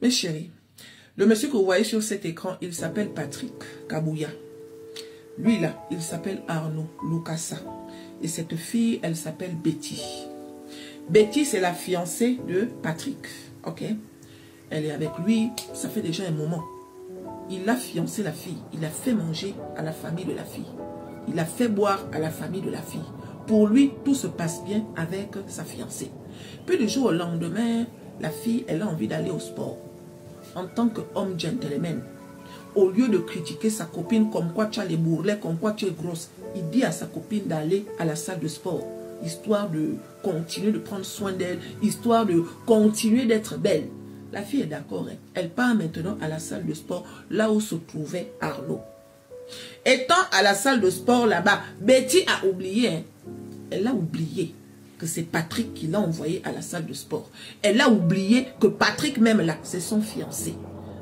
Mes chéris, le monsieur que vous voyez sur cet écran, il s'appelle Patrick Kabouya. Lui là, il s'appelle Arnaud Lukasa. Et cette fille, elle s'appelle Betty. Betty, c'est la fiancée de Patrick. Ok? Elle est avec lui, ça fait déjà un moment. Il a fiancé la fille. Il a fait manger à la famille de la fille. Il a fait boire à la famille de la fille. Pour lui, tout se passe bien avec sa fiancée. Puis du jour au lendemain, la fille, elle a envie d'aller au sport. En tant qu'homme gentleman, au lieu de critiquer sa copine comme quoi tu as les bourrelets, comme quoi tu es grosse, il dit à sa copine d'aller à la salle de sport, histoire de continuer de prendre soin d'elle, histoire de continuer d'être belle. La fille est d'accord, hein? Elle part maintenant à la salle de sport, là où se trouvait Arnaud. Étant à la salle de sport là-bas, Betty a oublié, hein? Elle a oublié que c'est Patrick qui l'a envoyé à la salle de sport. Elle a oublié que Patrick même là, c'est son fiancé.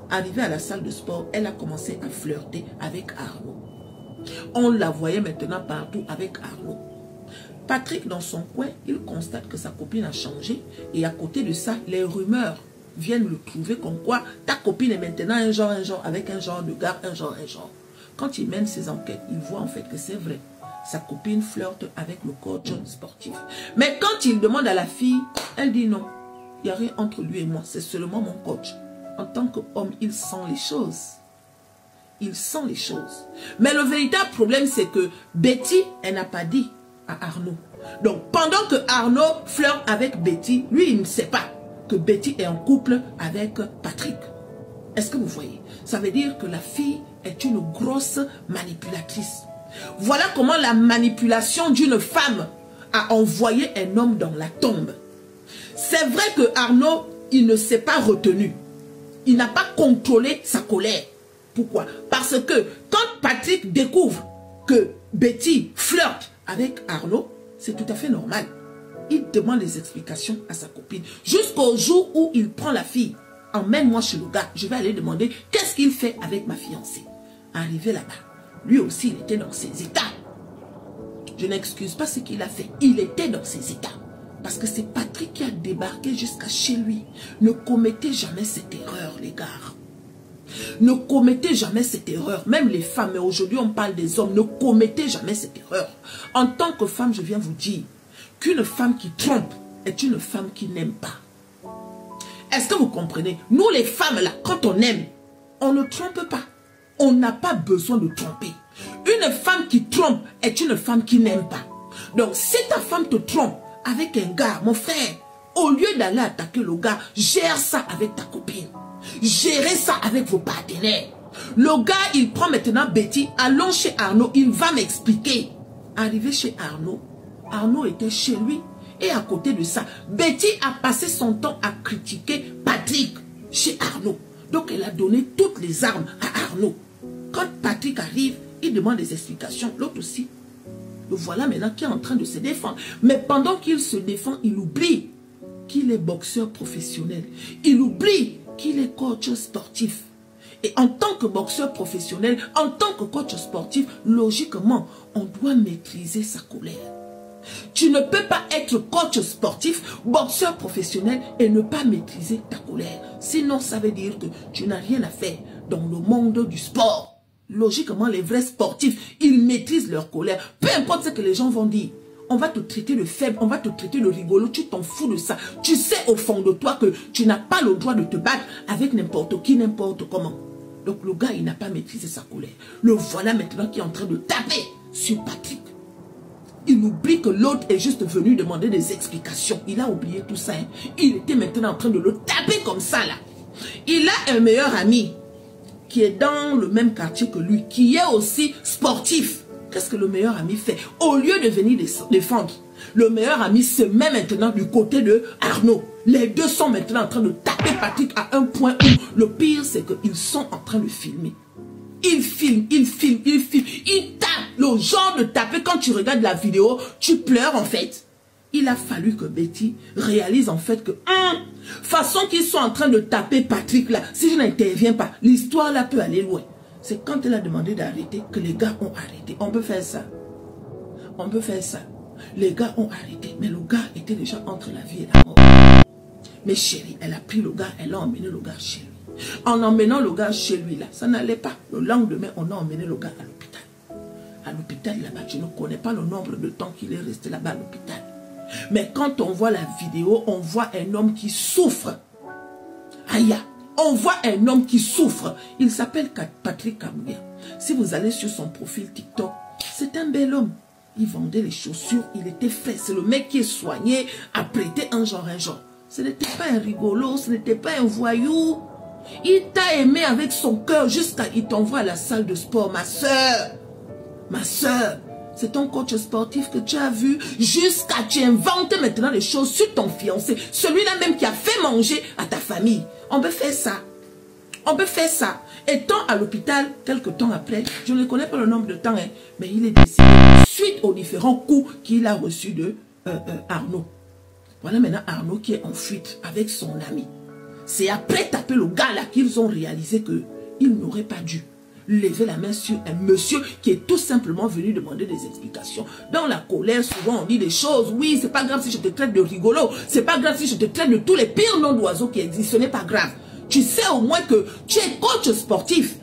Arrivée à la salle de sport, elle a commencé à flirter avec Arnaud. On la voyait maintenant partout avec Arnaud. Patrick, dans son coin, il constate que sa copine a changé. Et à côté de ça, les rumeurs viennent le trouver comme quoi ta copine est maintenant un genre, avec un genre de gars, un genre. Quand il mène ses enquêtes, il voit en fait que c'est vrai. Sa copine flirte avec le coach sportif. Mais quand il demande à la fille, elle dit non. Il n'y a rien entre lui et moi, c'est seulement mon coach. En tant qu'homme, il sent les choses. Il sent les choses. Mais le véritable problème, c'est que Betty, elle n'a pas dit à Arnaud. Donc, pendant que Arnaud flirte avec Betty, lui, il ne sait pas que Betty est en couple avec Patrick. Est-ce que vous voyez? Ça veut dire que la fille est une grosse manipulatrice. Voilà comment la manipulation d'une femme a envoyé un homme dans la tombe. C'est vrai que Arnaud, il ne s'est pas retenu. Il n'a pas contrôlé sa colère. Pourquoi? Parce que quand Patrick découvre que Betty flirte avec Arnaud, c'est tout à fait normal. Il demande des explications à sa copine. Jusqu'au jour où il prend la fille. Emmène-moi chez le gars. Je vais aller demander qu'est-ce qu'il fait avec ma fiancée. Arrivé là-bas, lui aussi, il était dans ses états. Je n'excuse pas ce qu'il a fait. Il était dans ses états. Parce que c'est Patrick qui a débarqué jusqu'à chez lui. Ne commettez jamais cette erreur, les gars. Ne commettez jamais cette erreur. Même les femmes, mais aujourd'hui on parle des hommes. Ne commettez jamais cette erreur. En tant que femme, je viens vous dire qu'une femme qui trompe est une femme qui n'aime pas. Est-ce que vous comprenez? Nous les femmes là, quand on aime, on ne trompe pas. On n'a pas besoin de tromper. Une femme qui trompe est une femme qui n'aime pas. Donc si ta femme te trompe avec un gars, mon frère, au lieu d'aller attaquer le gars, gère ça avec ta copine. Gérez ça avec vos partenaires. Le gars, il prend maintenant Betty, allons chez Arnaud, il va m'expliquer. Arrivé chez Arnaud, Arnaud était chez lui. Et à côté de ça, Betty a passé son temps à critiquer Patrick chez Arnaud. Donc elle a donné toutes les armes à Arnaud. Quand Patrick arrive, il demande des explications. L'autre aussi. Le voilà maintenant qui est en train de se défendre. Mais pendant qu'il se défend, il oublie qu'il est boxeur professionnel. Il oublie qu'il est coach sportif. Et en tant que boxeur professionnel, en tant que coach sportif, logiquement, on doit maîtriser sa colère. Tu ne peux pas être coach sportif, boxeur professionnel et ne pas maîtriser ta colère. Sinon, ça veut dire que tu n'as rien à faire dans le monde du sport. Logiquement, les vrais sportifs, ils maîtrisent leur colère. Peu importe ce que les gens vont dire. On va te traiter de faible, on va te traiter de rigolo, tu t'en fous de ça. Tu sais au fond de toi que tu n'as pas le droit de te battre avec n'importe qui, n'importe comment. Donc le gars, il n'a pas maîtrisé sa colère. Le voilà maintenant qui est en train de taper sur Patrick. Il oublie que l'autre est juste venu demander des explications. Il a oublié tout ça. Hein. Il était maintenant en train de le taper comme ça là. Il a un meilleur ami qui est dans le même quartier que lui, qui est aussi sportif. Qu'est-ce que le meilleur ami fait? Au lieu de venir défendre, le meilleur ami se met maintenant du côté de Arnaud. Les deux sont maintenant en train de taper Patrick à un point où le pire c'est qu'ils sont en train de filmer. Il filme, il filme, il filme, il tape. Le genre de taper, quand tu regardes la vidéo, tu pleures en fait. Il a fallu que Betty réalise en fait que, façon qu'ils sont en train de taper Patrick là, si je n'interviens pas, l'histoire là peut aller loin. C'est quand elle a demandé d'arrêter que les gars ont arrêté. On peut faire ça. On peut faire ça. Les gars ont arrêté, mais le gars était déjà entre la vie et la mort. Mais chérie, elle a pris le gars, elle a emmené le gars chez lui. En emmenant le gars chez lui, là, ça n'allait pas. Le lendemain, on a emmené le gars à l'hôpital. À l'hôpital, là-bas, je ne connais pas le nombre de temps qu'il est resté là-bas à l'hôpital. Mais quand on voit la vidéo, on voit un homme qui souffre. Aïe, on voit un homme qui souffre. Il s'appelle Patrick Kabuya. Si vous allez sur son profil TikTok, c'est un bel homme. Il vendait les chaussures, il était frais. C'est le mec qui est soigné, apprêté un genre. Ce n'était pas un rigolo, ce n'était pas un voyou. Il t'a aimé avec son cœur jusqu'à il t'envoie à la salle de sport. Ma soeur, c'est ton coach sportif que tu as vu jusqu'à tu inventes maintenant les choses sur ton fiancé. Celui-là même qui a fait manger à ta famille. On peut faire ça. On peut faire ça. Étant à l'hôpital, quelques temps après, je ne connais pas le nombre de temps, hein, mais il est décédé suite aux différents coups qu'il a reçus de Arnaud. Voilà maintenant Arnaud qui est en fuite avec son ami. C'est après taper le gars là qu'ils ont réalisé qu'ils n'auraient pas dû lever la main sur un monsieur qui est tout simplement venu demander des explications. Dans la colère, souvent on dit des choses. Oui, c'est pas grave si je te traite de rigolo. C'est pas grave si je te traite de tous les pires noms d'oiseaux qui existent. Ce n'est pas grave. Tu sais au moins que tu es coach sportif.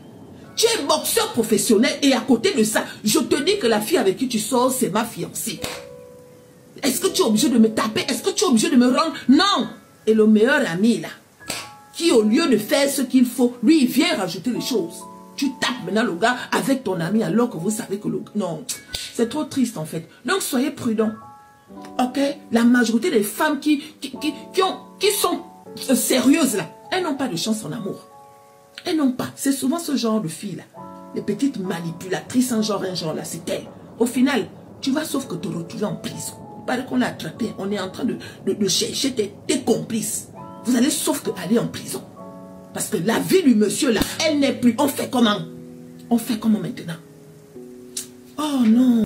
Tu es boxeur professionnel et à côté de ça, je te dis que la fille avec qui tu sors, c'est ma fiancée. Est-ce que tu es obligé de me taper? Est-ce que tu es obligé de me rendre? Non. Et le meilleur ami là, qui au lieu de faire ce qu'il faut, lui il vient rajouter les choses. Tu tapes maintenant le gars avec ton ami alors que vous savez que le... Non, c'est trop triste en fait. Donc soyez prudents. Ok? La majorité des femmes qui sont sérieuses là, elles n'ont pas de chance en amour. Elles n'ont pas. C'est souvent ce genre de filles là. Les petites manipulatrices, un genre là, c'est elles. Au final, tu vas sauf que te retrouver en prison. Il paraît qu'on l'a attrapé. On est en train de chercher tes complices. Vous allez sauf que aller en prison. Parce que la vie du monsieur là, elle n'est plus. On fait comment? On fait comment maintenant? Oh non.